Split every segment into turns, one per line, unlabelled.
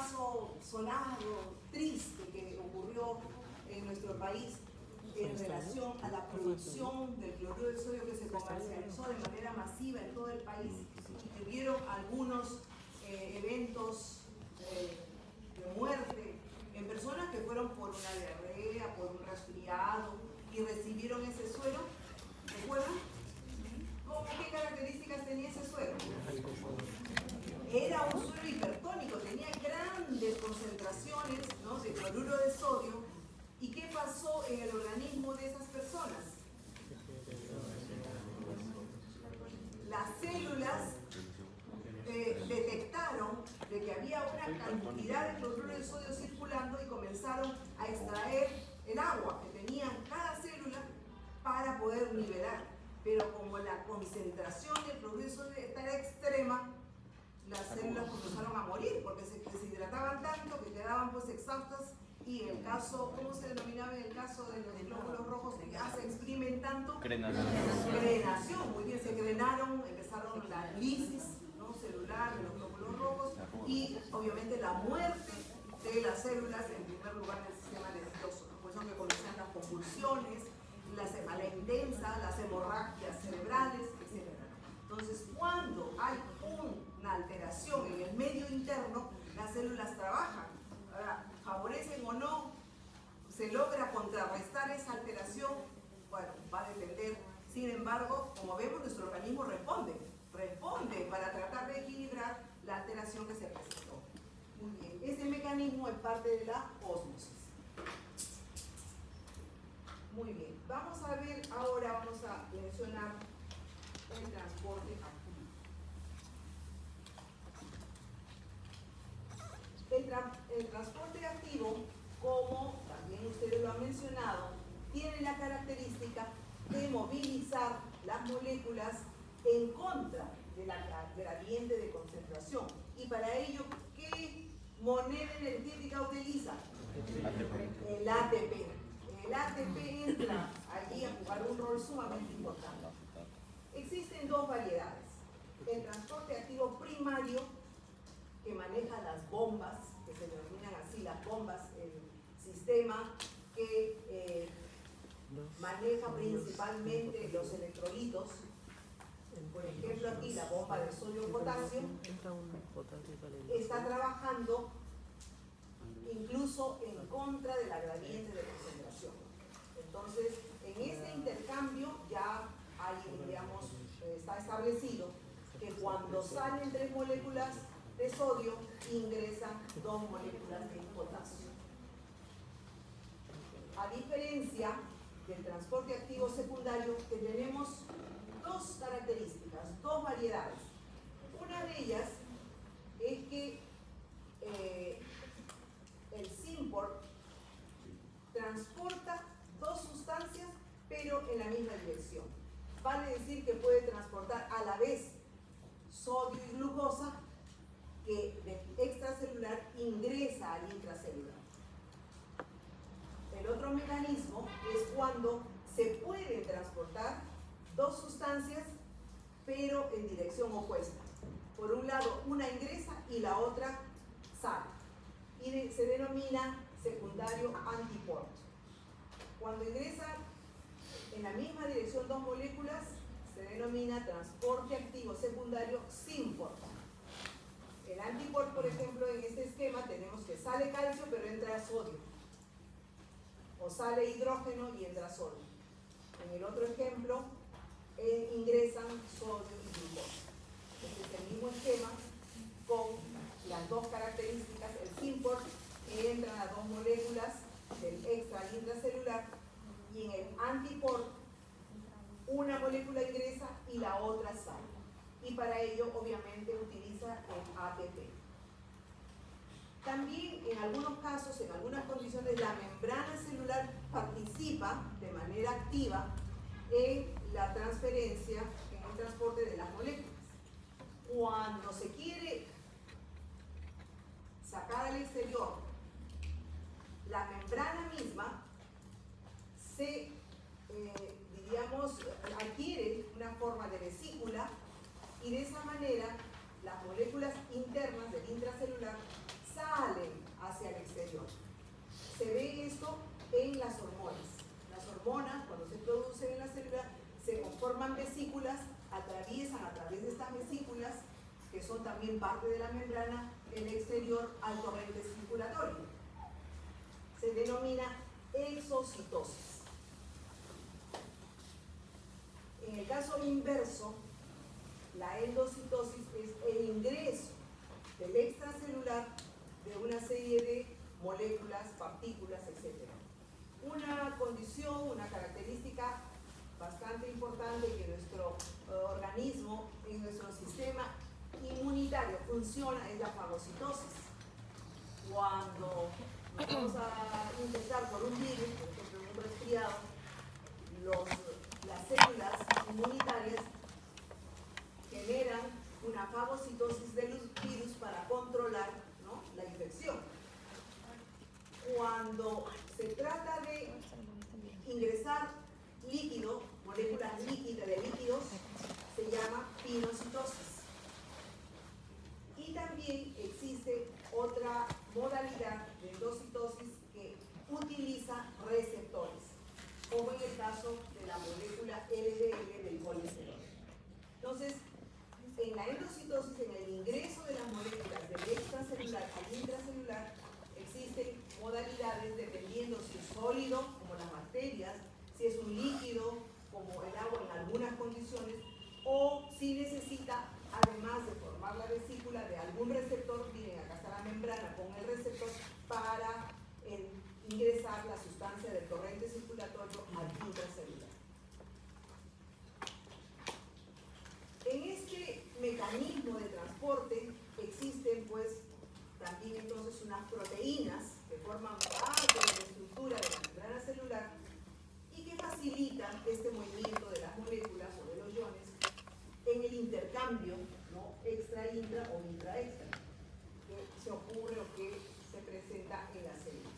caso sonado, triste, que ocurrió en nuestro país en relación a la producción del cloruro de sodio que se comercializó de manera masiva en todo el país y que hubieron algunos eventos de muerte en personas que fueron por una diarrea, por un resfriado y recibieron ese suero. ¿Recuerdan? ¿Qué características tenía ese suero? Era un suero hipertónico, tenía grandes concentraciones, ¿no?, de cloruro de sodio. ¿Y qué pasó en el organismo de esas personas? Las células detectaron de que había una cantidad de cloruro de sodio circulando y comenzaron a extraer el agua que tenían cada célula para poder nivelar. Pero como la concentración del cloruro de sodio era extrema, las células comenzaron a morir porque se deshidrataban tanto que quedaban pues exhaustas. Y en el caso, ¿cómo se denominaba en el caso de los glóbulos rojos? Se exprimen tanto. Crenación, muy bien, se crenaron, empezaron la lisis, ¿no?, celular de los glóbulos rojos y obviamente la muerte de las células, en primer lugar, del sistema nervioso, ¿no? Por eso que comienzan las convulsiones, la cefalea intensa, las hemorragias cerebrales, etc. Entonces, cuando hay una alteración en el medio interno, las células trabajan. Ahora, favorecen o no, se logra contrarrestar esa alteración, bueno, va a depender. Sin embargo, como vemos, nuestro organismo responde para tratar de equilibrar la alteración que se presentó. Muy bien, ese mecanismo es parte de la ósmosis. Muy bien, vamos a ver ahora, vamos a mencionar el transporte activo. El transporte activo, como también ustedes lo han mencionado, tiene la característica de movilizar las moléculas en contra de la gradiente de concentración. Y para ello, ¿qué moneda energética utiliza? El ATP. El ATP entra allí a jugar un rol sumamente importante. Existen dos variedades. El transporte activo primario, que maneja las bombas, que se denominan así las bombas, el sistema que maneja principalmente los electrolitos. Por ejemplo, aquí la bomba de sodio-potasio está trabajando incluso en contra de la gradiente de concentración. Entonces, en este intercambio ya hay, digamos, está establecido que cuando salen 3 moléculas de sodio, ingresan 2 moléculas de potasio. A diferencia del transporte activo secundario, que tenemos dos características, dos variedades. Una de ellas es que el Symport transporta 2 sustancias, pero en la misma dirección. Vale decir que puede transportar a la vez sodio y glucosa, que de extracelular ingresa al intracelular. El otro mecanismo es cuando se pueden transportar 2 sustancias, pero en dirección opuesta. Por un lado, una ingresa y la otra sale. Y se denomina secundario antiport. Cuando ingresan en la misma dirección 2 moléculas, se denomina transporte activo secundario Symport. El antiport, por ejemplo, en este esquema tenemos que sale calcio pero entra sodio, o sale hidrógeno y entra sodio. En el otro ejemplo ingresan sodio y glucosa. Este es el mismo esquema con las dos características. El Symport, que entran las 2 moléculas del extra al intracelular, y en el antiport una molécula ingresa y la otra sale. Y para ello, obviamente, utiliza el ATP. También, en algunos casos, en algunas condiciones, la membrana celular participa de manera activa en la transferencia, en el transporte de las moléculas. Cuando se quiere sacar al exterior la membrana misma, se adquiere una forma de vesícula, y de esa manera las moléculas internas del intracelular salen ingresan a través de estas vesículas, que son también parte de la membrana, el exterior al torrente circulatorio. Se denomina exocitosis. En el caso inverso, la endocitosis es el ingreso del extracelular de una serie de moléculas, partículas, etc. Una condición, una característica bastante importante que nuestro organismo, en nuestro sistema inmunitario funciona es la fagocitosis. Cuando nos vamos a infectar por un virus, por ejemplo un resfriado, las células inmunitarias generan una fagocitosis de los virus para controlar, ¿no?, la infección. Cuando se trata de ingresar líquido, moléculas líquidas de líquidos, se llama pinocitosis. Y también existe otra modalidad de endocitosis que utiliza receptores, como en el caso de la molécula LDL del colesterol. Entonces, en la endocitosis, en el ingreso de las moléculas del extracelular al intracelular, existen modalidades dependiendo si es sólido, como las bacterias, si es un líquido, como el agua en algunas condiciones, o si necesita, además de formar la vesícula, de algún receptor. Miren, acá está la membrana con el receptor para ingresar la sustancia del torrente circulatorio al intracelular. En este mecanismo de transporte existen pues también entonces unas proteínas que forman parte de la estructura de la membrana celular y que facilitan este movimiento de las moléculas o de los iones en el intercambio, ¿no?, extra-intra o intra-extra que se ocurre o que se presenta en las células.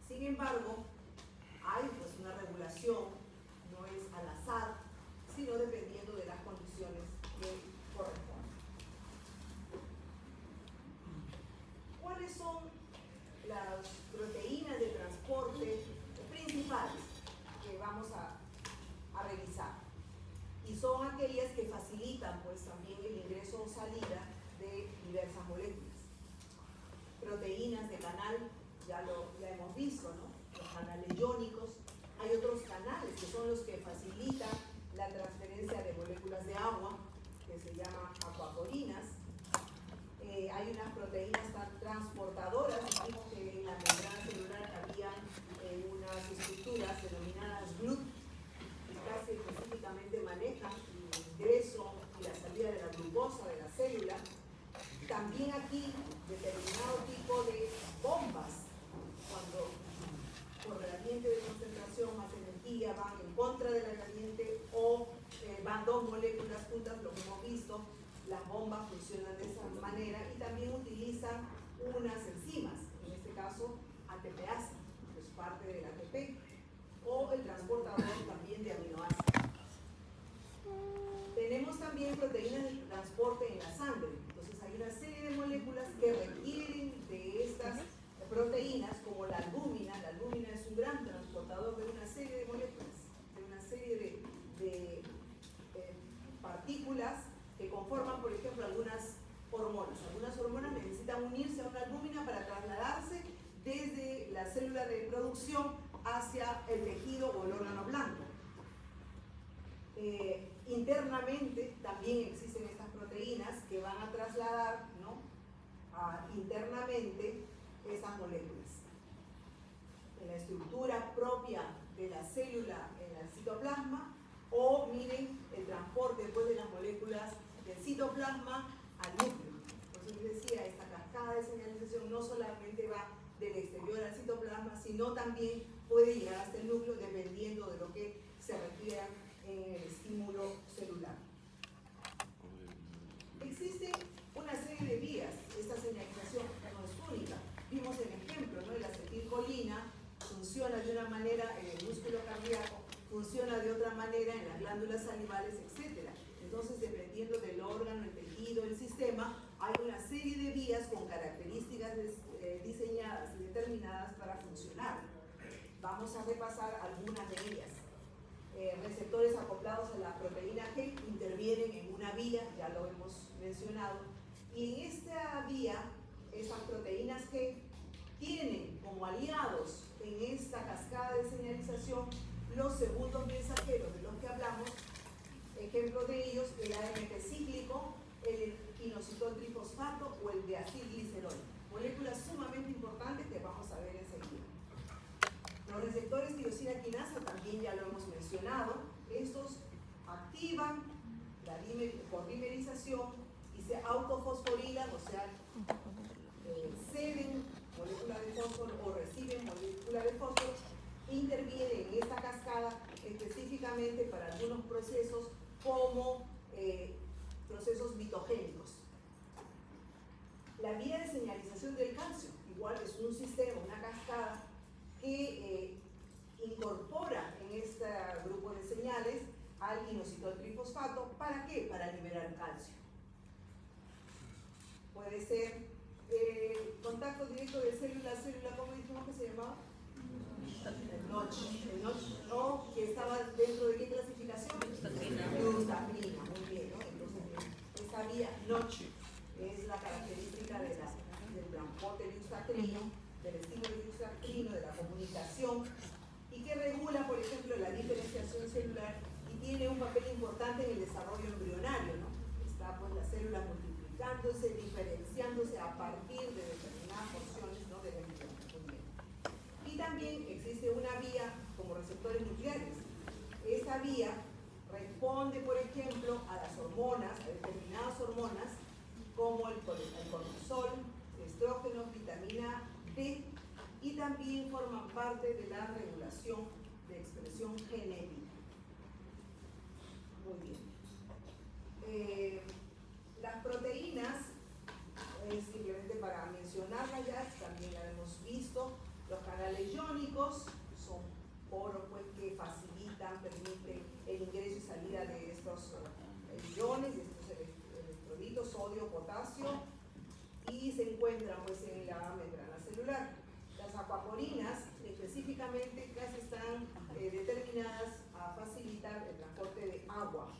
Sin embargo, hay pues una regulación, no es al azar, sino dependiendo de las condiciones que corresponden. ¿Cuáles son las proteínas de transporte principales que vamos a revisar? Y son aquellas que facilitan pues también el ingreso o salida de diversas moléculas. Proteínas de canal, ya hemos visto, ¿no?, los canales iónicos. Hay otros canales que son los que facilitan la transferencia de moléculas de agua, que se llaman acuaporinas. Hay unas proteínas transportadoras, dijimos que en la membrana celular había unas estructuras denominadas GLUT, que casi específicamente manejan el ingreso y la salida de la glucosa de la célula. También aquí determinado tipo de bombas, cuando por gradiente de concentración más energía van en contra de la gradiente o van dos moléculas juntas, lo que hemos visto, las bombas funcionan de esa manera y también utilizan unas enzimas, en este caso ATPasa, que es parte del ATP, o el transportador también de aminoácidos. Tenemos también proteínas de transporte en la sangre. Entonces hay una serie de moléculas que requieren de estas proteínas, como la albúmina. La albúmina es un gran transportador de una serie de moléculas, de una serie de partículas que conforman, por ejemplo, algunas hormonas. Algunas hormonas necesitan unirse a una albúmina para trasladarse desde la célula de producción hacia el tejido o el órgano blanco. Internamente también existen estas proteínas que van a trasladar, ¿no?, internamente esas moléculas. En la estructura propia de la célula, en el citoplasma, o miren el transporte después de las moléculas del citoplasma al núcleo. Por eso les decía, esta cascada de señalización no solamente va del exterior al citoplasma, sino también puede llegar hasta el núcleo dependiendo de lo que se requiera en el estímulo celular. Existen una serie de vías. Esta señalización no es única. Vimos el ejemplo, ¿no?, de la acetilcolina funciona de una manera en el músculo cardíaco, funciona de otra manera en las glándulas salivales, etc. Entonces, dependiendo del órgano, el tejido, el sistema, hay una serie de vías con características diseñadas y determinadas para funcionar. Vamos a repasar algunas de ellas. Receptores acoplados a la proteína G intervienen vía, ya lo hemos mencionado, y en esta vía, esas proteínas que tienen como aliados en esta cascada de señalización los segundos mensajeros de los que hablamos, ejemplo de ellos, el AMP cíclico, el inositol trifosfato o el diacilglicerol, moléculas sumamente importantes que vamos a ver enseguida. Los receptores tirosina quinasa también ya lo hemos mencionado. Estos activan la polimerización y se autofosforilan, o sea, ceden molécula de fósforo o reciben molécula de fósforo, intervienen en esta cascada específicamente para algunos procesos como procesos mitogénicos. La vía de señalización del calcio, igual es un sistema, una cascada que incorpora en este grupo de señales al inositol trifosfato. ¿Para qué? Para liberar calcio. Puede ser contacto directo de célula a célula, ¿cómo dijimos que se llamaba? El Notch, o que estaba dentro de qué clasificación? Glutamina, muy bien, ¿no? Entonces, esta vía Notch es la característica del transporte de eustacrino, del estímulo de eustacrino, de la comunicación, y que regula, por ejemplo, la diferenciación celular y tiene un papel importante en el desarrollo embrionario, ¿no? Está pues las células multiplicándose, diferenciándose a partir de determinadas porciones, ¿no?, del embrión. Y también existe una vía como receptores nucleares. Esta vía responde, por ejemplo, a las hormonas, a determinadas hormonas, como el cortisol, estrógenos, vitamina D, y también forman parte de la regulación de expresión genética. Muy bien. Las proteínas, simplemente para mencionarlas ya, también la hemos visto. Los canales iónicos son poros pues, que facilitan, permiten el ingreso y salida de estos iones, de estos electrolitos, sodio, potasio, y se encuentran pues, en la membrana celular. Las acuaporinas específicamente casi están determinadas a facilitar el transporte de agua.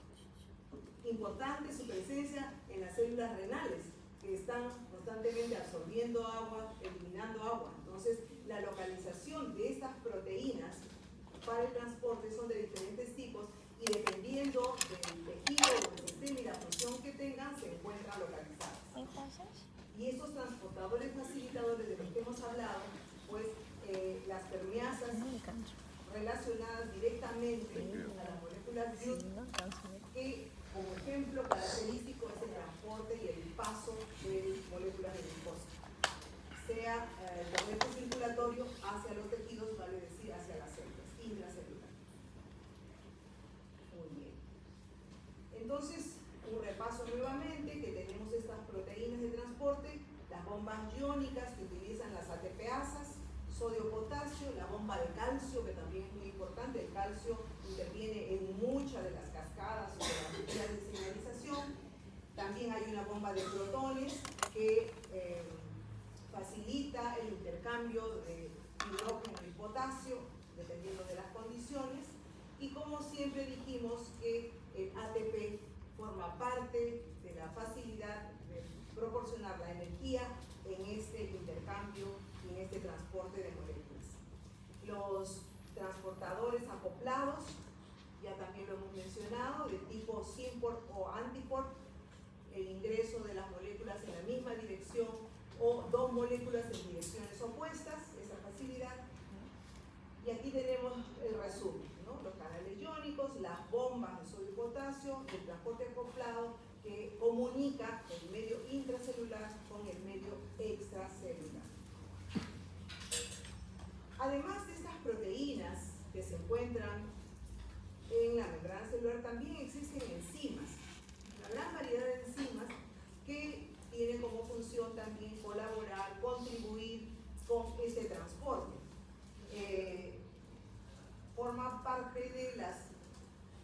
Importante su presencia en las células renales, que están constantemente absorbiendo agua, eliminando agua. Entonces, la localización de estas proteínas para el transporte son de diferentes tipos y dependiendo del tejido o del sistema y la función que tengan, se encuentran localizadas. Y estos transportadores facilitadores de los que hemos hablado, pues las permeasas relacionadas directamente a las moléculas GUT, que como ejemplo característico es el transporte y el paso de moléculas de glucosa, sea el torrente circulatorio hacia los tejidos, vale decir, hacia las células, intracelular. Muy bien. Entonces, un repaso nuevamente, que tenemos estas proteínas de transporte, las bombas iónicas que utilizan las ATPasas, sodio-potasio, la bomba de calcio, que también es muy importante. El calcio interviene en muchas de las cascadas o de las vías de señalización. También hay una bomba de protones que facilita el intercambio de hidrógeno y potasio, dependiendo de las condiciones. Y como siempre dijimos que el ATP forma parte de la facilidad de proporcionar la energía en este intercambio y en este transporte de moléculas. Los transportadores acoplados, ya también lo hemos mencionado, de tipo SYNPORT o ANTIPORT, el ingreso de las moléculas en la misma dirección o dos moléculas en direcciones opuestas, esa facilidad. Y aquí tenemos el resumen, ¿no? Los canales iónicos, las bombas de sodio y potasio, el transporte acoplado que comunica el medio intracelular con el medio extracelular. Además de estas proteínas que se encuentran en la membrana celular, también existen enzimas, una gran variedad de enzimas que tienen como función también colaborar, contribuir con este transporte. Forma parte de las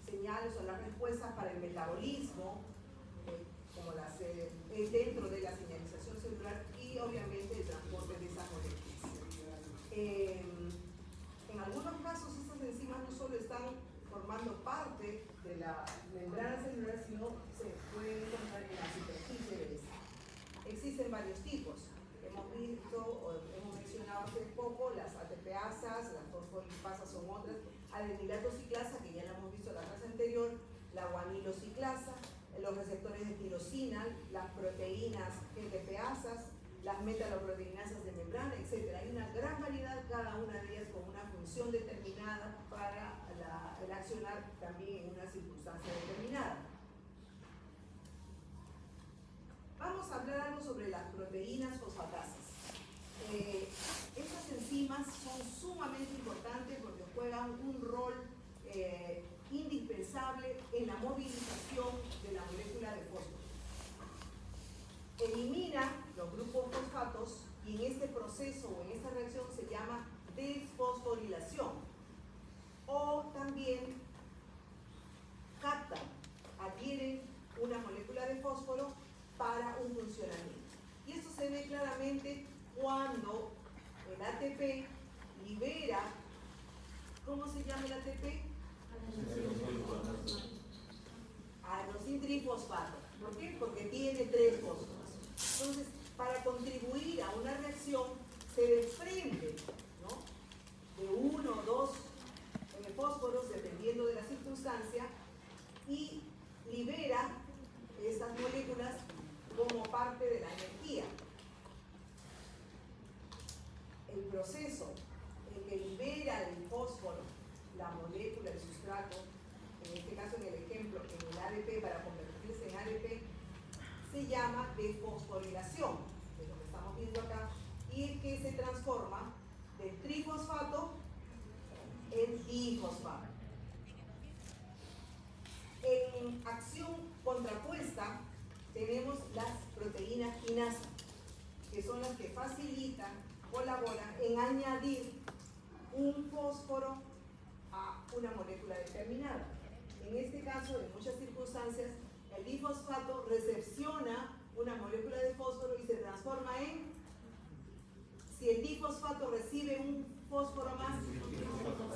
señales o las respuestas para el metabolismo, como las dentro de la señalización celular y obviamente el transporte de esas moléculas. En algunos casos estas enzimas no solo están formando parte de la membrana celular, sino se pueden los receptores de tirosina, las proteínas NTPasas, las metaloproteinasas de membrana, etc. Hay una gran variedad, cada una de ellas con una función determinada para el accionar también en una circunstancia determinada. Vamos a hablar algo sobre las proteínas fosfatasas. Estas enzimas son sumamente importantes porque juegan un rol indispensable en la movilización de la molécula de fósforo. Elimina los grupos fosfatos y en este proceso o en esta reacción se llama desfosforilación, o también captan, adhieren una molécula de fósforo para un funcionamiento. Y esto se ve claramente cuando el ATP libera, ¿cómo se llama el ATP? Adenosín trifosfato. ¿Por qué? Porque tiene 3 fósforos. Entonces, para contribuir a una reacción, se desprende, ¿no?, de 1 o 2 fósforos, dependiendo de la circunstancia, y libera estas moléculas como parte de la energía. El proceso en que libera el fósforo, la molécula, el sustrato, en este caso en el ejemplo, en el ADP para convertirse en ADP, se llama desfosforilación, que es lo que estamos viendo acá, y es que se transforma de trifosfato en difosfato. En acción contrapuesta tenemos las proteínas quinasa, que son las que facilitan, colaboran en añadir un fósforo a una molécula determinada. En este caso, en muchas circunstancias, el difosfato recepciona una molécula de fósforo y se transforma en, si el difosfato recibe un fósforo más,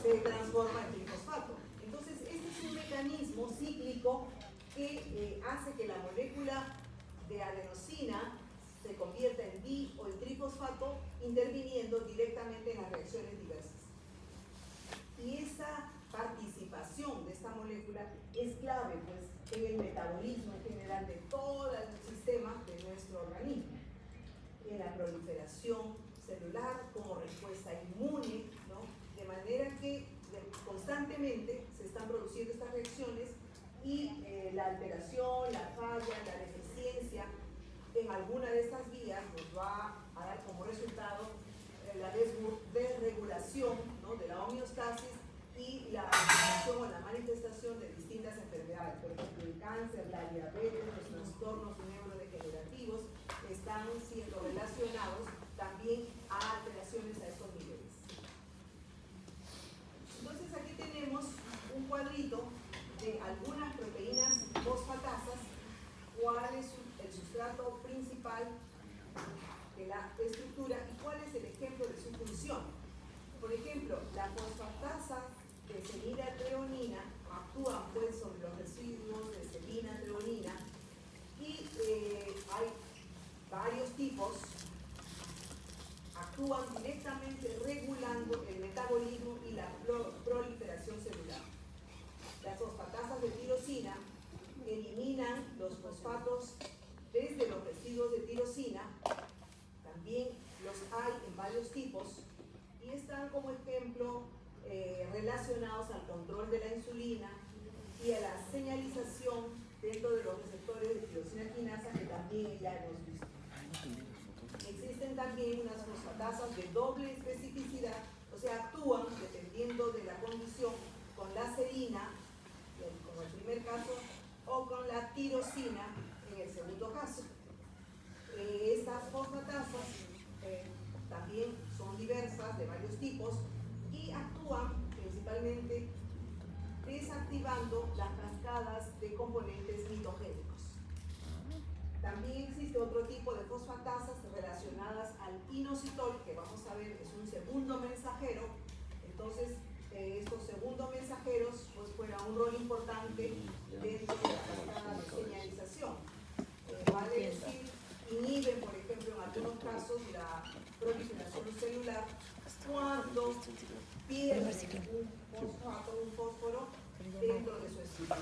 se transforma en trifosfato. Entonces, este es un mecanismo cíclico que hace que la molécula de adenosina se convierta en di o en trifosfato, interviniendo directamente en las reacciones diversas. Y esa participación de esta molécula es clave, pues, en el metabolismo en general de todo el sistema de nuestro organismo, en la proliferación celular, como respuesta inmune, ¿no? De manera que constantemente se están produciendo estas reacciones y la alteración, la falla, la deficiencia en alguna de estas vías nos va a dar como resultado la desregulación, ¿no?, de la homeostasis y la alteración o la manifestación de distintas enfermedades. Por ejemplo, el cáncer, la diabetes, los trastornos neurodegenerativos están siendo relacionados también a alteraciones a estos niveles. Entonces aquí tenemos un cuadrito de algunas proteínas fosfatasas, cuál es el sustrato principal de la estructura y cuál es el ejemplo de su función. Por ejemplo, la fosfatasa de feniltreonina actúa, pues, sobre los residuos de feniltreonina y hay varios tipos, actúan directamente regulando el metabolismo y la proliferación celular. Las fosfatasas de tirosina eliminan los fosfatos desde los residuos de tirosina, también los hay en varios tipos y están como ejemplo relacionados al control de la insulina y a la señalización dentro de los receptores de tirosina quinasa, que también ya hemos visto. Existen también unas fosfatasas de doble especificidad, o sea, actúan dependiendo de la condición con la serina, como el primer caso, o con la tirosina en el segundo caso. Estas fosfatasas también son diversas, de varios tipos, y actúan principalmente desactivando las cascadas de componentes mitogénicos. También existe otro tipo de fosfatasas relacionadas al inositol, que vamos a ver es un segundo mensajero. Entonces, estos segundos mensajeros pues juegan un rol importante dentro de la cascada de señalización. Vale decir, inhiben, por ejemplo, en algunos casos la proliferación celular cuando pierden un fósforo dentro de su estructura.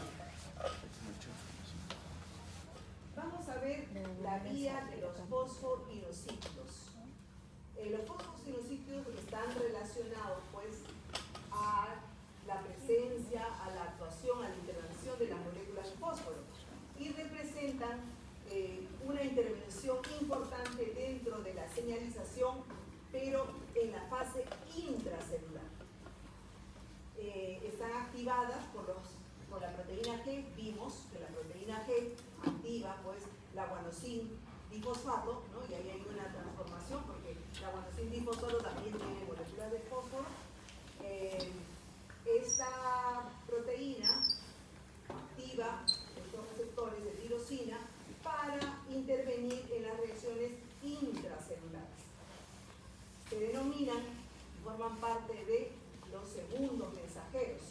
ver la vía de los fosfoinosíclidos. Los fosfoinosíclidos están relacionados pues a la presencia, a la actuación, a la intervención de las moléculas de fósforo y representan una intervención importante dentro de la señalización, pero en la fase intracelular. Están activadas por la proteína G. Vimos que la proteína G activa pues la guanosin difosfato, ¿no? Y ahí hay una transformación porque la guanosin difosfato también tiene moléculas de fósforo. Esta proteína activa estos receptores de tirosina para intervenir en las reacciones intracelulares. Se denominan y forman parte de los segundos mensajeros,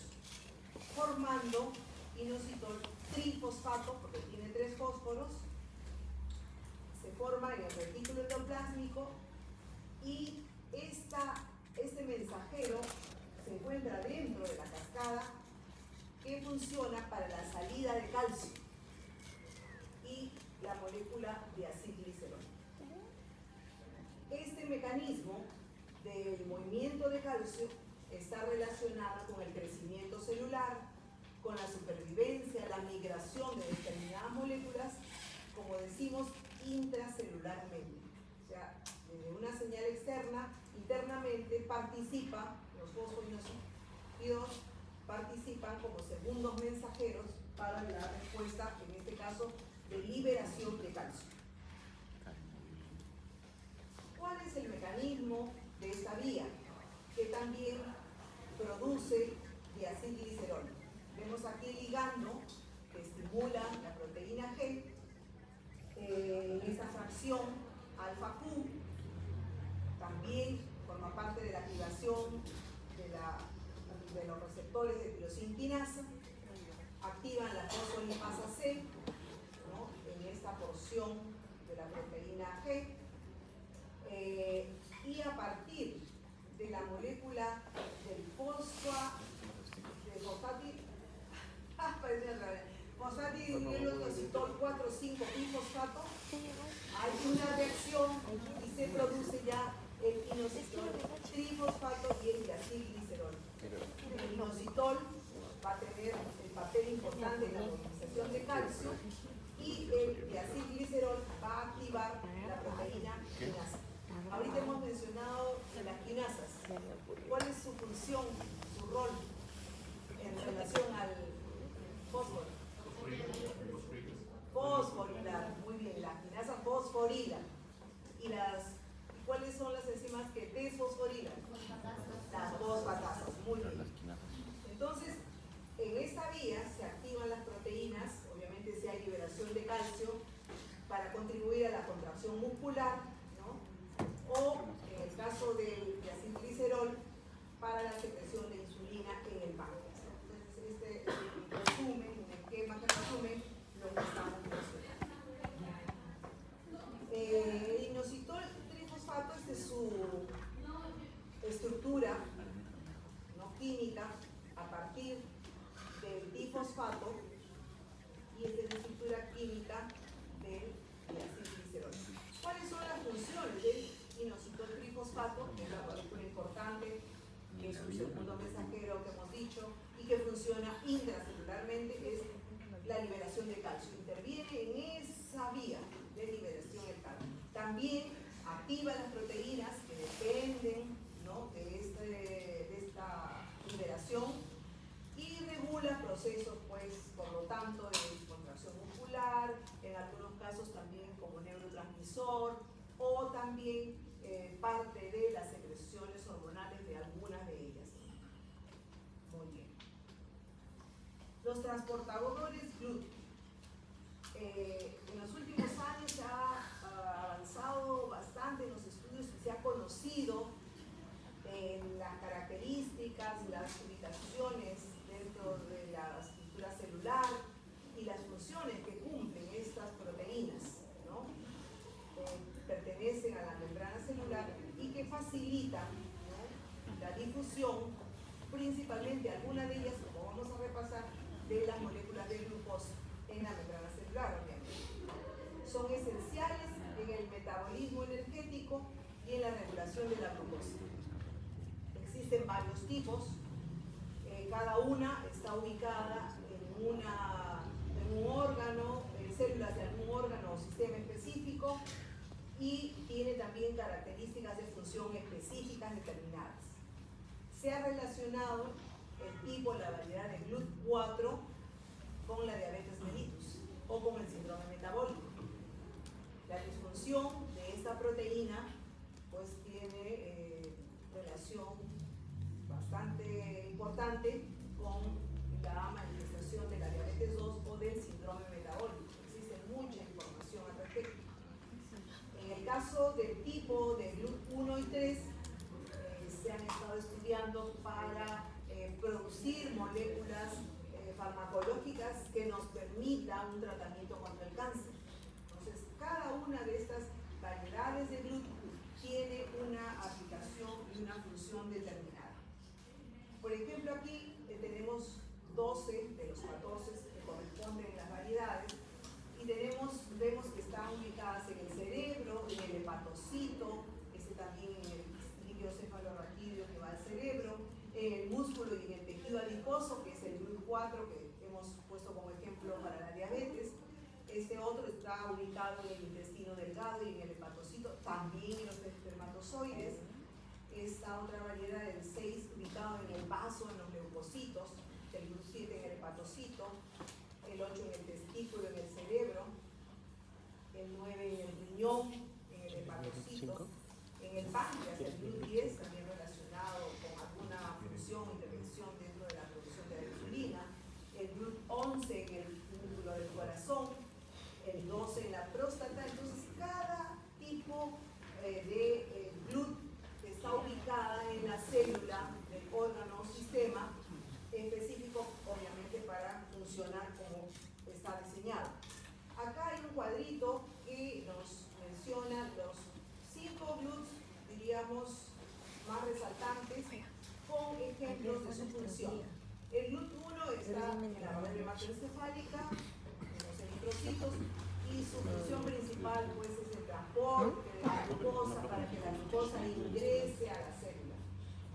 formando inositol trifosfato, porque tiene 3 fósforos, se forma en el retículo endoplásmico y este mensajero se encuentra dentro de la cascada que funciona para la salida de calcio y la molécula de acilglicerol. Este mecanismo del movimiento de calcio está relacionado con el crecimiento celular, con la supervivencia, la migración de determinadas moléculas, como decimos, intracelularmente. O sea, desde una señal externa, internamente participa, los fosfoinosíclidos participan como segundos mensajeros para la respuesta, en este caso, de liberación de calcio. ¿Cuál es el mecanismo de esta vía? Que también produce diacilglicerol. Vemos aquí el ligando que estimula la proteína G en esta fracción alfa-Q. También forma parte de la activación de los receptores de tirosinquinasa. Activan la fosfolipasa C, ¿no? En esta porción de la proteína G. Y a partir de la molécula del fosfatidiniositol 4,5-bifosfato, hay una reacción y se produce ya el inositol trifosfato y el diacilglicerol. El inositol va a tener el papel importante en la movilización de calcio y el diacilglicerol va a activar la proteína quinasa. Ahorita hemos mencionado las quinasas. ¿Cuál es su función, su rol en relación al fósforo? Fosforilar, muy bien, la quinasa fosforila. ¿Y cuáles son las enzimas que desfosforilan? Las fosfatasas, muy bien. Entonces, en esta vía se activan las proteínas, obviamente si hay liberación de calcio, para contribuir a la contracción muscular, ¿no? O en el caso del diacilglicerol, para la secreción de insulina en el páncreas. Entonces, este resumen, un esquema que resume lo que estamos mencionando. El inositol trifosfato, esta es su estructura, ¿no? Química, a partir del difosfato, y esta es la estructura química del diacilglicerol. ¿Cuáles son las funciones del inositol trifosfato? Que es la molécula importante, que es un segundo mensajero que hemos dicho, y que funciona intracelularmente, es la liberación de calcio. Interviene en esa vía de liberación del calcio. También activa las proteínas que dependen, ¿no? de esta liberación y regula procesos, pues, por lo tanto, de contracción muscular, en algunos casos también como neurotransmisor, o también parte de las secreciones hormonales de algunas de ellas. Muy bien. Los transportadores GLUT. En los últimos años se ha avanzado bastante en los estudios y se ha conocido las características, las ubicaciones dentro de la estructura celular y las funciones que cumplen estas proteínas, ¿no? Pertenecen a la membrana celular y que facilitan, ¿no? la difusión, principalmente algunas de ellas, como vamos a repasar, de las moléculas de glucosa en la membrana celular, obviamente. Son regulación de la glucosa. Existen varios tipos, cada una está ubicada en un órgano, células de algún órgano o sistema específico, y tiene también características de función específicas determinadas. Se ha relacionado el tipo, la variedad de GLUT4 con la diabetes mellitus o con el síndrome metabólico. La disfunción de esta proteína pues tiene relación bastante importante con la manifestación de la diabetes 2 o del síndrome metabólico. Existe mucha información al respecto. En el caso del tipo de GLUT1 y 3, se han estado estudiando para producir moléculas farmacológicas que nos permitan un tratamiento contra el cáncer. Entonces, cada una de estas variedades de GLUT tiene una aplicación y una función determinada. Por ejemplo, aquí tenemos 12 de los 14 que corresponden a las variedades, y vemos que están ubicadas en el cerebro, en el hepatocito, también en el líquido cefalorraquídeo que va al cerebro, en el músculo y en el tejido adiposo, que es el GLUT4 que hemos puesto como ejemplo para la diabetes. Este otro está ubicado en el intestino delgado y en el hepatocito, también en los espermatozoides. Esta otra variedad, el 6, ubicado en el vaso, en los leucocitos, el GLUT7 en el hepatocito, el 8 en el testículo, en el cerebro, el 9 en el riñón, en el hepatocito, en el páncreas, el GLUT10, también relacionado con alguna función o intervención dentro de la producción de la insulina, el GLUT11 en el músculo del corazón, el 12 en la próstata. Entonces, cada tipo de GLUT está ubicada en la célula del órgano o sistema específico, obviamente, para funcionar como está diseñado. Acá hay un cuadrito que nos menciona los 5 GLUTs, diríamos, más resaltantes, con ejemplos de su función. El GLUT1 está en la arteria hematoencefálica, en los eritrocitos, y su función principal pues es el transporte de la glucosa para que la glucosa ingrese a la célula.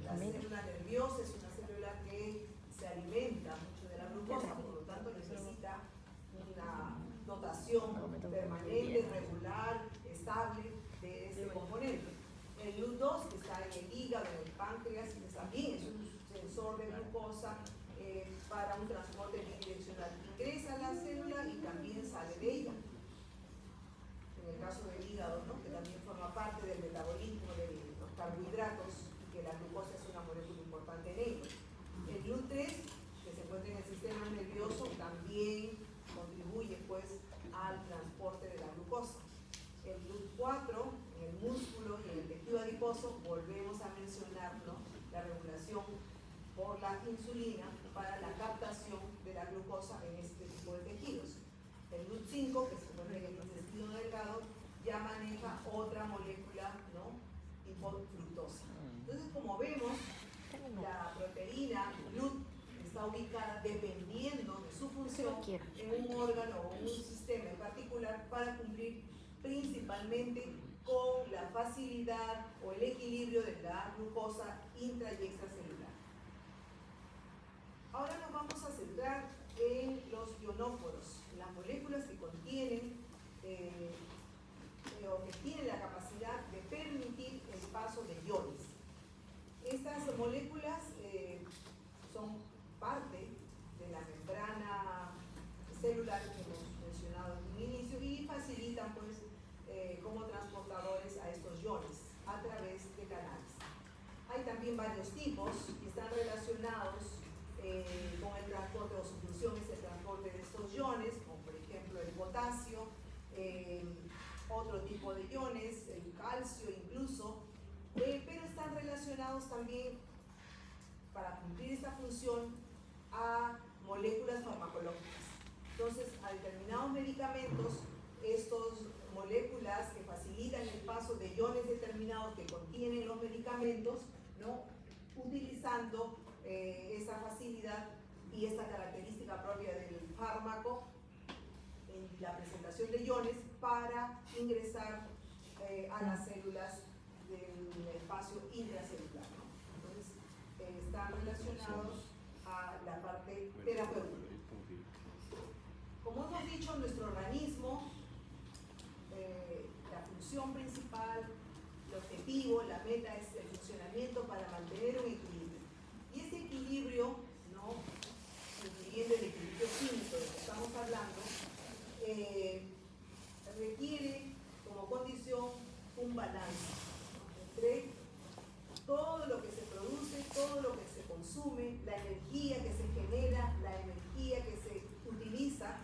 La célula nerviosa es una célula que se alimenta mucho de la glucosa, por lo tanto necesita una dotación permanente, regular, estable de este componente. El GLUT2, que está en el hígado, en el páncreas, que también es un sensor de glucosa para un transporte bidireccional. Ingresa a la célula y también sale de ella. En el caso del hígado, ¿no?, que también forma parte del metabolismo de los carbohidratos, y que la glucosa es una molécula importante en ello. El GLUT3, que se encuentra en el sistema nervioso, también contribuye pues al transporte de la glucosa. El GLUT4 en el músculo y en el tejido adiposo, volvemos a mencionarlo, la regulación por la insulina para la captación de la glucosa en este tipo de tejidos. El GLUT5, que se encuentra en el intestino delgado, ya maneja otra molécula, ¿no?, tipo fructosa. Entonces, como vemos, la proteína GLUT está ubicada dependiendo de su función en un órgano o un sistema en particular para cumplir principalmente con la facilidad o el equilibrio de la glucosa intra y extracelular. Ahora nos vamos a centrar en los ionóforos, las moléculas que contienen o que tienen la capacidad de permitir el paso de iones. Estas moléculas son parte de la membrana celular que hemos mencionado en un inicio y facilitan pues como transportadores a estos iones a través de canales. Hay también varios tipos que están relacionados con el transporte, o su función es el transporte de estos iones, como por ejemplo el potasio, otro tipo de iones, el calcio incluso, pero están relacionados también, para cumplir esta función, a moléculas farmacológicas. Entonces, a determinados medicamentos, estas moléculas que facilitan el paso de iones determinados que contienen los medicamentos, ¿no?, utilizando esa facilidad y esta característica propia del fármaco en la presentación de iones para ingresar a las células del espacio intracelular, ¿no? Entonces, están relacionados a la parte terapéutica. Como hemos dicho, nuestro organismo, la función principal, el objetivo, la meta es el funcionamiento para mantener un equilibrio. Y ese equilibrio, ¿no?, incluyendo el equilibrio químico del que estamos hablando, requiere como condición un balance, ¿no?, entre todo lo que se produce, todo lo que se consume, la energía que se genera, la energía que se utiliza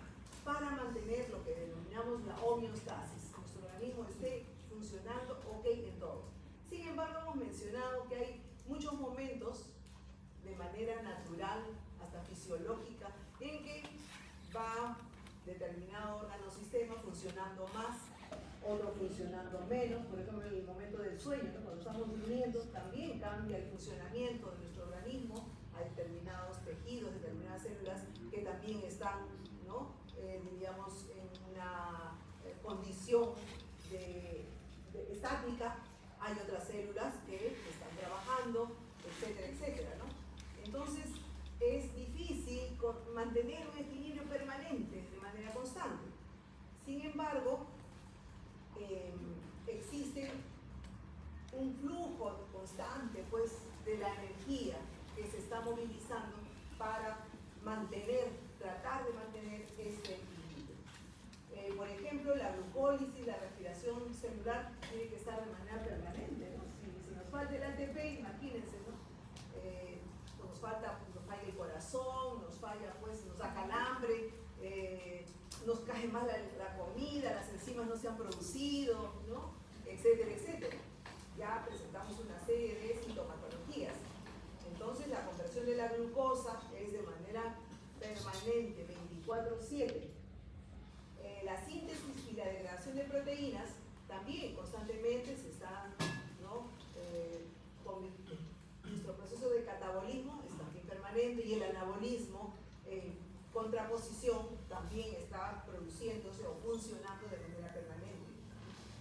para mantener lo que denominamos la homeostasis. Nuestro organismo esté funcionando ok en todo. Sin embargo, hemos mencionado que hay muchos momentos de manera natural, hasta fisiológica, en que va determinado órgano o sistema funcionando más, otro funcionando menos. Por ejemplo, en el momento del sueño, ¿no?, cuando estamos durmiendo, también cambia el funcionamiento de nuestro organismo. Hay determinados tejidos, determinadas células que también están, ¿no?, diríamos, en una condición estática. Hay otras células que están trabajando, etcétera, etcétera, ¿no? Entonces, es difícil mantener un equilibrio permanente de manera constante. Sin embargo, existe un flujo constante, pues, de la energía que se está movilizando para tratar de mantener este equilibrio. Por ejemplo, la glucólisis, la respiración celular tiene que estar de manera permanente, ¿no? Si nos falta el ATP, imagínense, ¿no? Nos falla el corazón, nos falla, pues, nos da calambre, nos cae mal la comida, las enzimas no se han producido, ¿no?, etcétera, etcétera. Ya presentamos una serie de sintomatologías. Entonces, la conversión de la glucosa es de manera permanente, 24/7. La síntesis y la degradación de proteínas también constantemente se están, ¿no?, nuestro proceso de catabolismo es también permanente, y el anabolismo, contraposición, también está produciéndose o funcionando de manera permanente.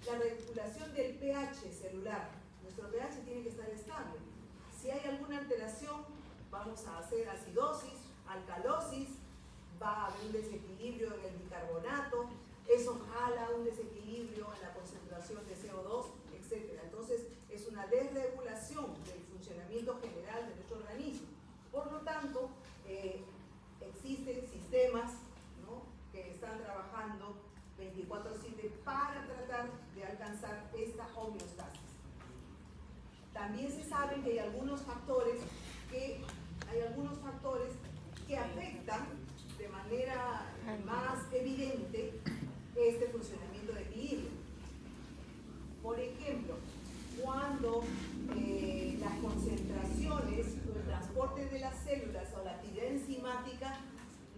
La regulación del pH celular. Nuestro pH tiene que estar estable. Si hay alguna alteración, vamos a hacer acidosis, alcalosis, va a haber un desequilibrio en el bicarbonato, eso jala un desequilibrio en la concentración de CO2, etc. Entonces, es una desregulación del funcionamiento general de nuestro organismo. Por lo tanto, existen sistemas, ¿no?, que están trabajando 24/7 para tratar de alcanzar esta homeostasis. También se sabe que hay algunos factores que afectan de manera más evidente este funcionamiento de equilibrio. Por ejemplo, cuando las concentraciones o el transporte de las células o la actividad enzimática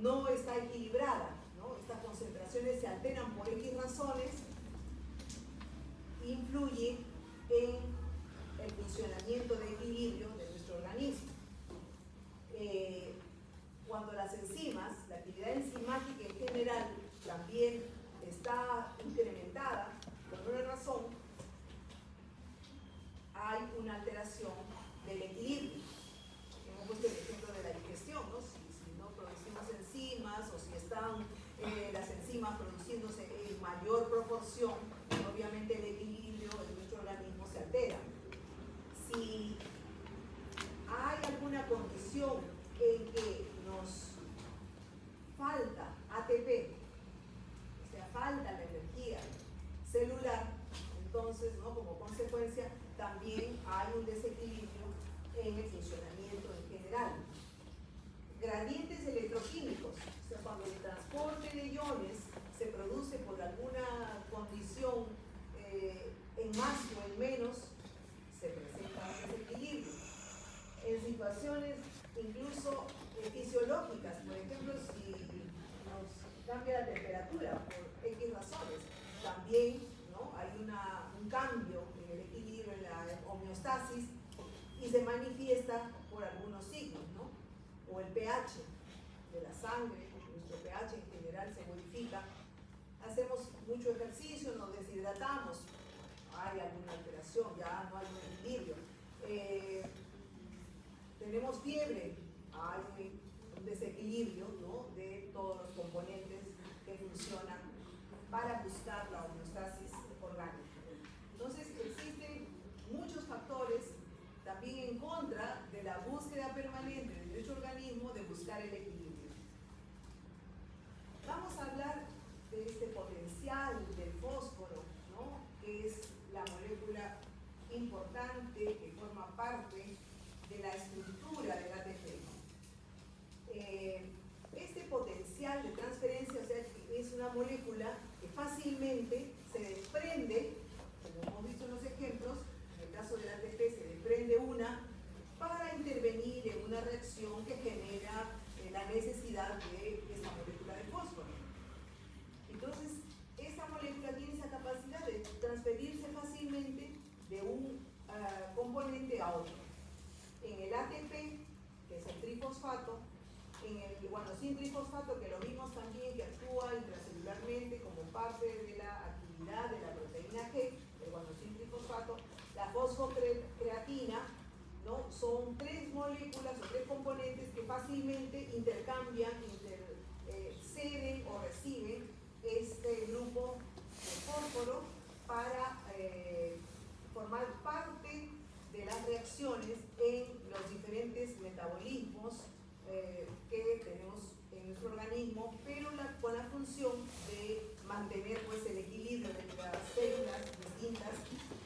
no está equilibrada, ¿no? Estas concentraciones se alteran por X razones, influye en el funcionamiento de equilibrio de nuestro organismo. Cuando las enzimas, la actividad enzimática en general también está incrementada por una razón, hay una alteración del equilibrio. Hemos puesto el ejemplo de la digestión, ¿no? Si no producimos enzimas, o si están las enzimas produciéndose en mayor proporción, obviamente el equilibrio de nuestro organismo se altera. Si hay alguna condición en que nos falta ATP, o sea, falta la energía celular, entonces, ¿no?, como consecuencia, también hay un desequilibrio en el funcionamiento en general. Gradientes electroquímicos, o sea, cuando el transporte de iones se produce por alguna condición en más o en menos, se presenta un desequilibrio. En situaciones incluso fisiológicas, por ejemplo, si nos cambia la temperatura por X razones, también, ¿no?, hay un cambio en el equilibrio, en la homeostasis, y se manifiesta por algunos signos, ¿no? O el pH de la sangre, nuestro pH en general se modifica. Hacemos mucho ejercicio, nos deshidratamos, hay alguna alteración, ya no hay un equilibrio. Tenemos fiebre, hay un desequilibrio, ¿no?, de todos los componentes que funcionan para buscar la homeostasis orgánica. Entonces existen muchos factores también en contra de la búsqueda permanente de nuestro organismo de buscar el equilibrio. Vamos a hablar de este potencial del fósforo, ¿no?, que es la molécula importante que forma parte de la estructura del ATP. Este potencial de transferencia, o sea, es una molécula que fácilmente se desprende, como hemos visto en los ejemplos. En el caso del ATP se desprende una para intervenir en una reacción que genera la necesidad de esta molécula de fósforo. Entonces, esta molécula tiene esa capacidad de transferirse fácilmente de un componente a otro. En el ATP, que es el trifosfato, en el guanosil trifosfato, que lo vimos también, que actúa intracelularmente como parte de la actividad de la proteína G, el guanosil trifosfato, la fosfocreatina, ¿no?, son tres moléculas o tres componentes que fácilmente intercambian, ceden o reciben este grupo de fósforo para formar parte de las reacciones en los diferentes metabolismos que tenemos en nuestro organismo, pero con la función de mantener, pues, el equilibrio de las células distintas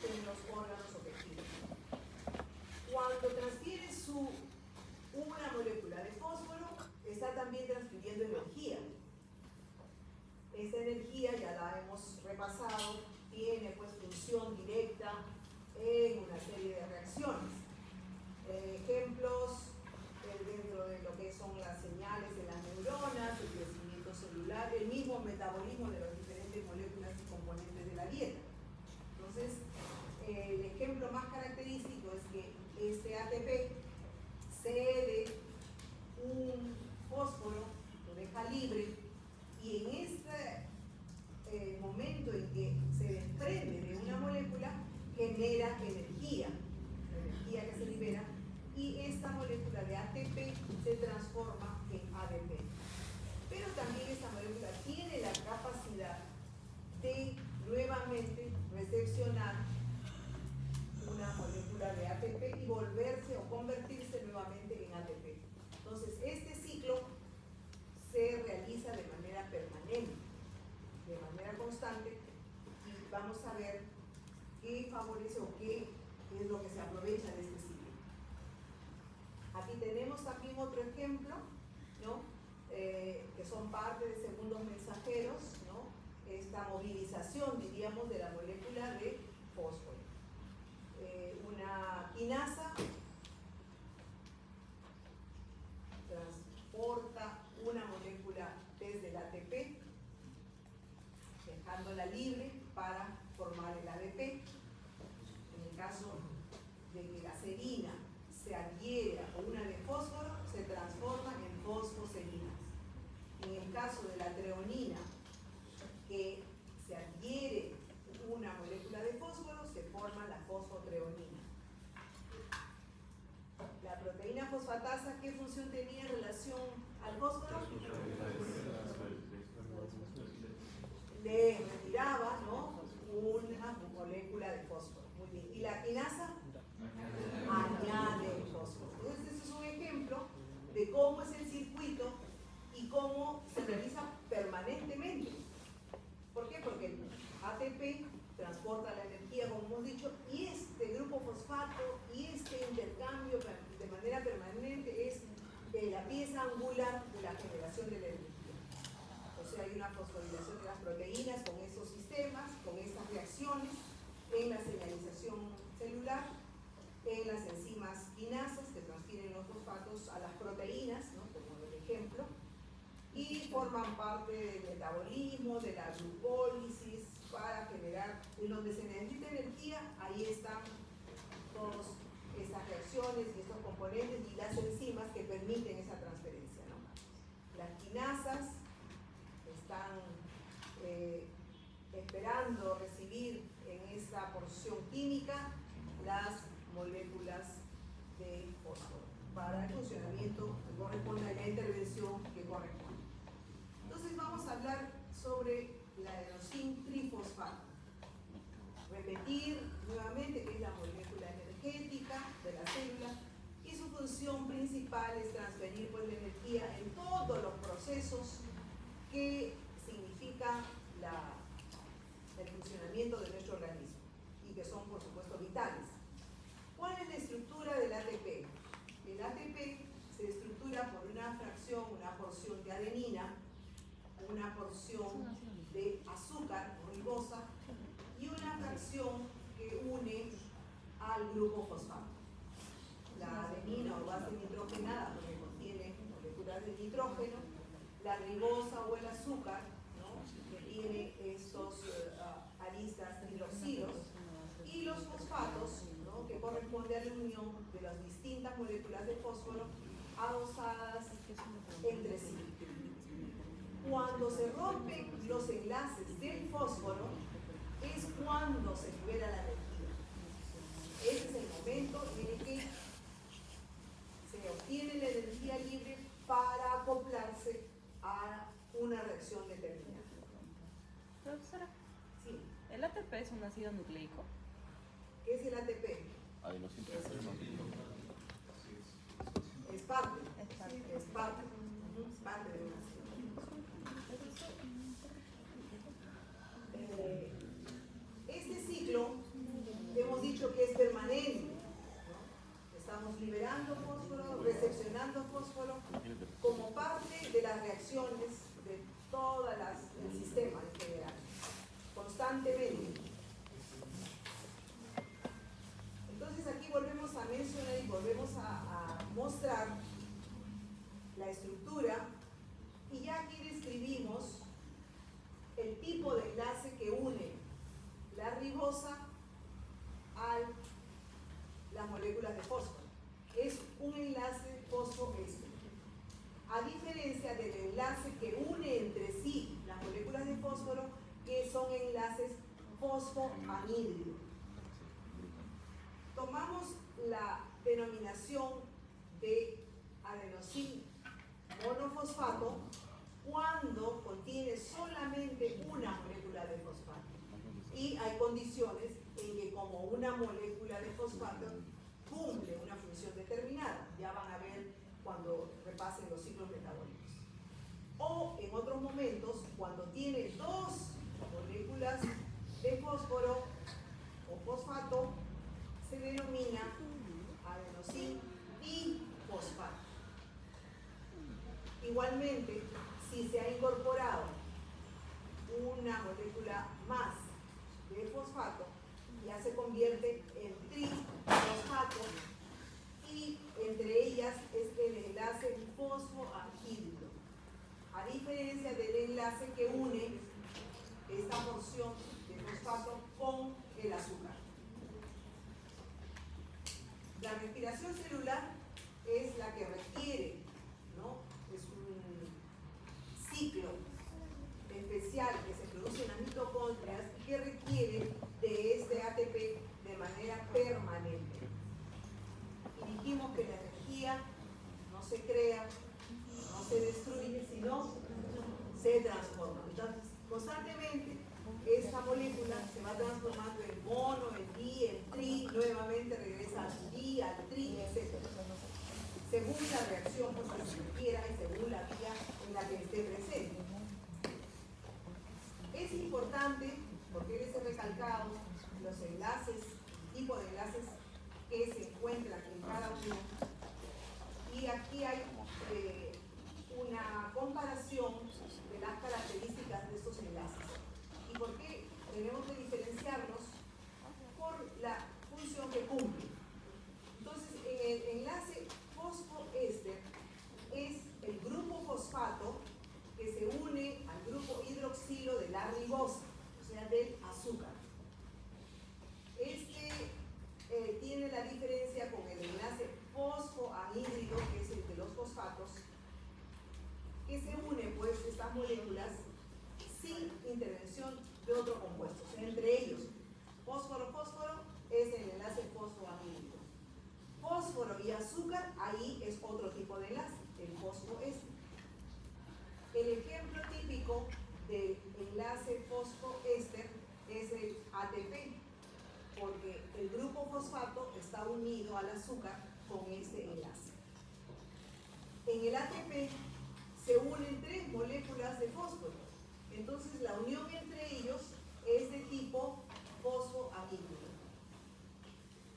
en los órganos o tejidos. Cuando transfiere una molécula de fósforo, está también transfiriendo energía. Esta energía ya la hemos repasado, tiene, pues, función directa en una serie de reacciones. Ejemplos dentro de lo que son las señales de las neuronas, el crecimiento celular, el mismo metabolismo de las diferentes moléculas y componentes de la dieta. Entonces, el ejemplo más característico es que este ATP cede un fósforo, lo deja libre, y en este momento en que se desprende de una molécula, genera energía, la energía que se libera, y esta molécula de ATP se transforma en ADP. Pero también esta molécula tiene la capacidad de nuevamente recepcionar una molécula de ATP y volverse o convertirse nuevamente en ATP. Entonces, este ciclo se realiza de manera permanente, de manera constante, y vamos a ver qué favorece o qué es lo que se aprovecha de este ciclo. Aquí tenemos también otro ejemplo, ¿no?, que son parte de segundos mensajeros, ¿no?, esta movilización, diríamos, de la molécula de fósforo. Una quinasa transporta una molécula desde el ATP, dejándola libre para formar el ADP. En el caso de que la serina se adhiere a una de fósforo, se transforma en fosfoserinas. En el caso de la treonina, que se adhiere una molécula de fósforo, se forma la fosfotreonina. La proteína fosfatasa, ¿qué función tenía en relación al fósforo? Le retiraba, ¿no?, una molécula de fósforo. Muy bien. ¿Y la quinasa? Añade el fósforo. Entonces, este es un ejemplo de cómo es el circuito y cómo se realiza permanentemente. ¿Por qué? Porque el ATP transporta la energía, como hemos dicho, y este grupo fosfato y este intercambio de manera permanente es la pieza angular de la generación de la energía. O sea, hay una fosforilación de las proteínas con esos sistemas, con estas reacciones en la señalización celular, en las enzimas quinasas que transfieren los fosfatos a las proteínas, ¿no?, como el ejemplo, y forman parte del metabolismo, de la glucólisis, para generar, en donde se necesita energía, ahí están todas estas reacciones y estos componentes y las enzimas que permiten esa transferencia, ¿no? Las quinasas están esperando recibir en esta porción química las moléculas de fósforo para el funcionamiento que corresponde a la intervención que corresponde. Entonces vamos a hablar sobre la adenosín trifosfato. Repetir nuevamente que es la molécula energética de la célula y su función principal es transferir pues, la energía en todos los procesos que significan el funcionamiento de nuestro organismo y que son por supuesto vitales. ¿Cuál es la estructura del ATP? El ATP se estructura por una fracción, una porción de adenina, una porción de azúcar o ribosa y una fracción que une al grupo fosfato. La adenina o base nitrogenada, porque contiene moléculas de nitrógeno, la ribosa o el azúcar, ¿no? Que tiene estos aristas hidroxilos, y los fosfatos, ¿no? Que corresponde a la unión de las distintas moléculas de fósforo adosadas entre sí. Cuando se rompen los enlaces del fósforo es cuando se libera la energía. Ese es el momento en el que se obtiene la energía libre para acoplarse a una reacción determinada.
Profesora,
Sí.
¿el ATP es un ácido nucleico?
¿Qué es el ATP?
Adenosín
Es parte.
Es parte.
Es parte. Es parte de un ácido. Este ciclo hemos dicho que es permanente, ¿no? Estamos liberando fósforo, recepcionando fósforo como parte de las reacciones de todo el sistema en general, constantemente. Entonces aquí volvemos a mencionar y volvemos a mostrar la estructura y ya aquí describimos el tipo de enlace que une la ribosa a las moléculas de fósforo. Es un enlace fosfoéster. A diferencia del enlace que une entre sí las moléculas de fósforo, que son enlaces fosfoanhídridos. Tomamos la denominación de adenosín monofosfato cuando contiene solamente una molécula de fosfato. Y hay condiciones en que como una molécula de fosfato cumple una función determinada. Ya van a ver cuando repasen los ciclos metabólicos. O en otros momentos, cuando tiene dos moléculas de fósforo o fosfato, se denomina adenosín bifosfato. Igualmente, si se ha incorporado una molécula más de fosfato, ya se convierte en trifosfato y entre ellas es el enlace fosfoanhídrido, a diferencia del enlace que une esta porción de fosfato con el azúcar. La respiración celular es la que requiere, ¿no? Es un ciclo especial que se produce en las mitocondrias y que requiere de este ATP de manera permanente. Y dijimos que la energía no se crea, no se destruye, sino se transforma. Entonces, constantemente esta molécula se va transformando en mono, en di, en tri, nuevamente regresa al di, al tri, etc. Según la reacción que se requiera y según la vía en la que esté presente. Es importante, porque les he recalcado los enlaces, tipo de enlaces que se encuentran en cada uno. Y aquí hay una comparación de las características de estos enlaces. ¿Y por qué tenemos que diferenciarlos? Por la función que cumple. Entonces, en el enlace fosfoéster es el grupo fosfato que se une al grupo hidroxilo de la ribosa, o sea, del azúcar. Este tiene la diferencia con el enlace fosfoanhídrido, que es el de los fosfatos, fosfato está unido al azúcar con este enlace. En el ATP se unen 3 moléculas de fósforo. Entonces la unión entre ellos es de tipo fosfoamídido.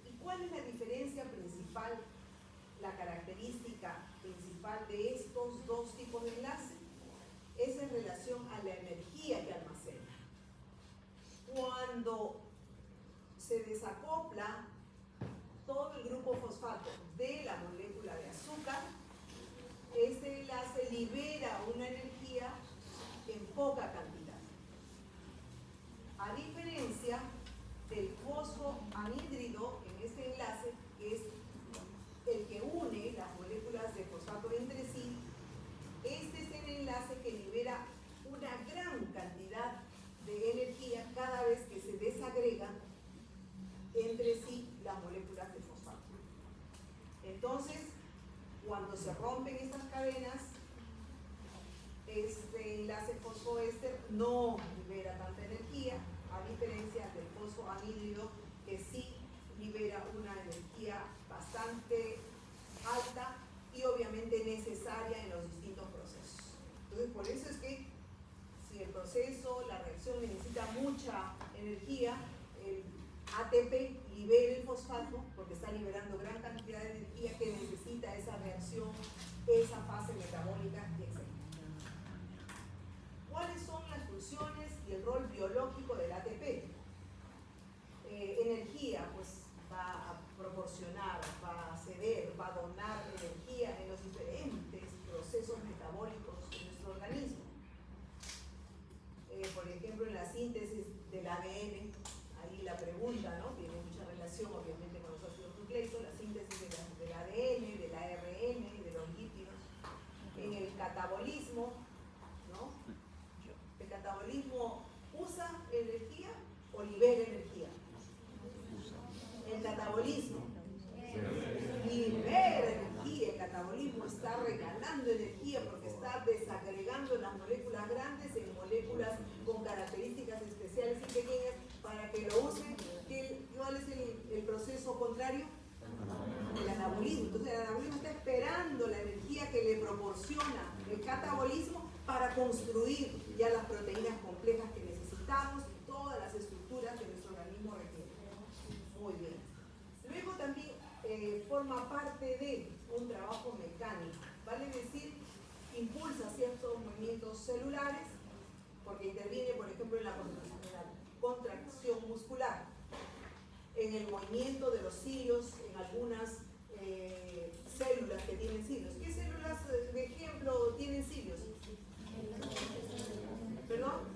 ¿Y cuál es la diferencia principal, la característica principal de estos dos tipos de enlace? Es en relación a la energía que almacena. Cuando se desacopla todo el grupo fosfato de la molécula de azúcar, este enlace libera una energía en poca cantidad. A diferencia del fosfoanhídrido en este enlace, que es el que une las moléculas de fosfato entre sí, este es el enlace que libera una gran cantidad de energía cada vez que se desagregan entre sí las moléculas de fosfato. Entonces, cuando se rompen estas cadenas, este enlace fosfoéster no libera tanta energía, a diferencia del fosfoanhídrido, que sí libera una energía bastante alta y obviamente necesaria en los distintos procesos. Entonces, por eso es que si el proceso, la reacción necesita mucha energía, el ATP libera el fosfato porque está liberando gran cantidad de energía que necesita esa reacción, esa fase metabólica, etc. ¿Cuáles son las funciones y el rol biológico del ATP? Energía, pues va a proporcionar, va a ceder, va a donar energía en los diferentes procesos metabólicos de nuestro organismo. Por ejemplo, en la síntesis del ADN, ahí la pregunta, ¿no? Tiene mucha relación obviamente con los ácidos nucleicos, la síntesis del ADN, del ARN, de los lípidos. En el catabolismo, ¿no? ¿El catabolismo usa energía o libera energía? El catabolismo libera energía, el catabolismo está regalando energía porque está desagregando las moléculas grandes en moléculas con características especiales y pequeñas para que lo usen. ¿Cuál es el proceso contrario? El anabolismo. Entonces el anabolismo está esperando la energía que le proporciona el catabolismo para construir ya las proteínas complejas que necesitamos y todas las estructuras que nuestro organismo requiere. Muy bien. Luego también forma parte de un trabajo mecánico, vale decir, impulsa ciertos movimientos celulares porque interviene, por ejemplo, en la contracción muscular, en el movimiento de los cilios, en algunas células que tienen cilios. ¿Qué células, de ejemplo, tienen cilios? ¿Perdón?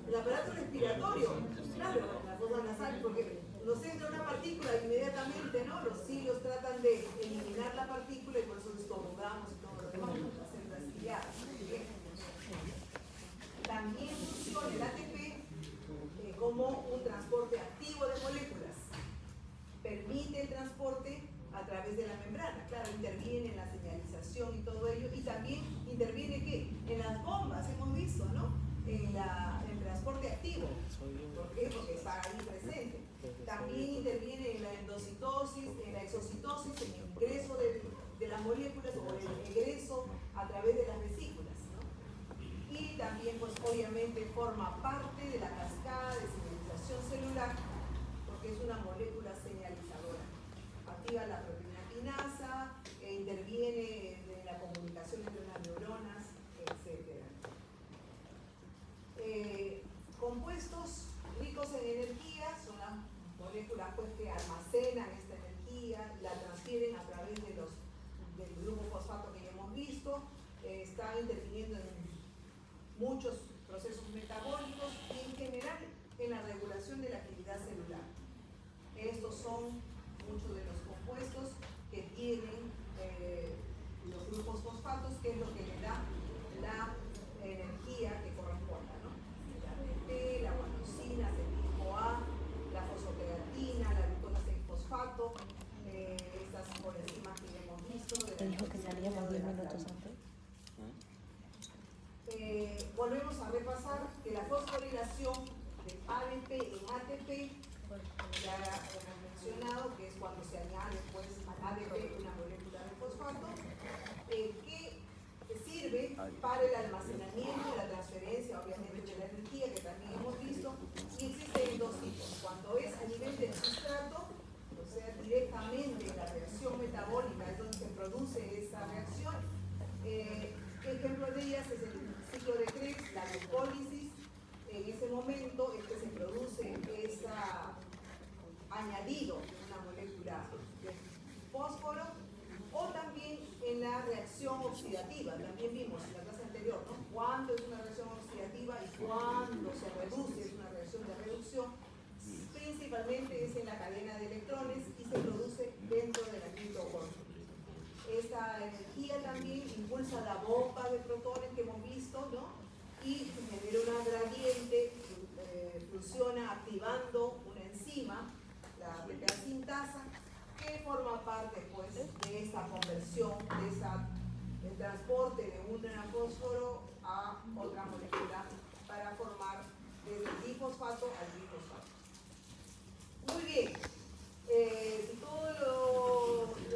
El aparato respiratorio, claro, la fosa nasal, porque nos entra una partícula inmediatamente, ¿no? Los cilios tratan de eliminar la partícula y por eso estornudamos y todo lo demás, las células ciliadas. También funciona el ATP como un transporte activo de moléculas. Permite el transporte a través de la membrana. Claro, interviene en la señalización y todo ello. Y también interviene, ¿qué? En las bombas, hemos visto, ¿no? En el transporte activo. ¿Por qué? Porque está ahí presente. También interviene en la endocitosis, en la exocitosis, en el ingreso de las moléculas o el egreso a través de las vesículas, ¿no? Y también, pues obviamente, forma parte de la cascada de señalización celular porque es una molécula señalizadora. Activa la proteína quinasa, interviene en la comunicación entre las neuronas, etc. Compuestos ricos en energía son las moléculas pues, que almacenan esta energía, la transfieren a través del grupo fosfato que ya hemos visto, están interviniendo en muchos procesos metabólicos y en general en la regulación de la actividad celular. Estos son muchos de los compuestos que tienen los grupos fosfatos, que es lo que le da la energía que corresponda, ¿no? La ATP, la guanosina, el tipo A, la fosfocreatina, la glucosa 6-fosfato, estas enzimas que ya hemos visto.
¿Te dijo que salíamos 10 minutos antes?
Volvemos a repasar que la fosforilación de ADP en ATP Ya hemos mencionado que es cuando se añade pues al ADP una molécula de fosfato que sirve para el almacenamiento y la transferencia, obviamente, de la energía, que también hemos visto, y existen dos tipos. Cuando es a nivel del sustrato, o sea, directamente en la reacción metabólica es donde se produce esa reacción. Ejemplo de ellas es el ciclo de Krebs, la glucólisis. En ese momento es que se produce ese añadido de una molécula de fósforo, o también en la reacción oxidativa. También vimos en la clase anterior, ¿no? Cuándo es una reacción oxidativa y cuándo se reduce, es una reacción de reducción. Principalmente es en la cadena de electrones y se produce dentro de la mitocondria. Esta energía también impulsa la bomba de protones que hemos visto, ¿no? Y genera una gradiente, funciona activando una enzima, la beta sintasa, que forma parte pues, de esta conversión, del transporte de un fósforo a otra molécula para formar desde el difosfato al trifosfato.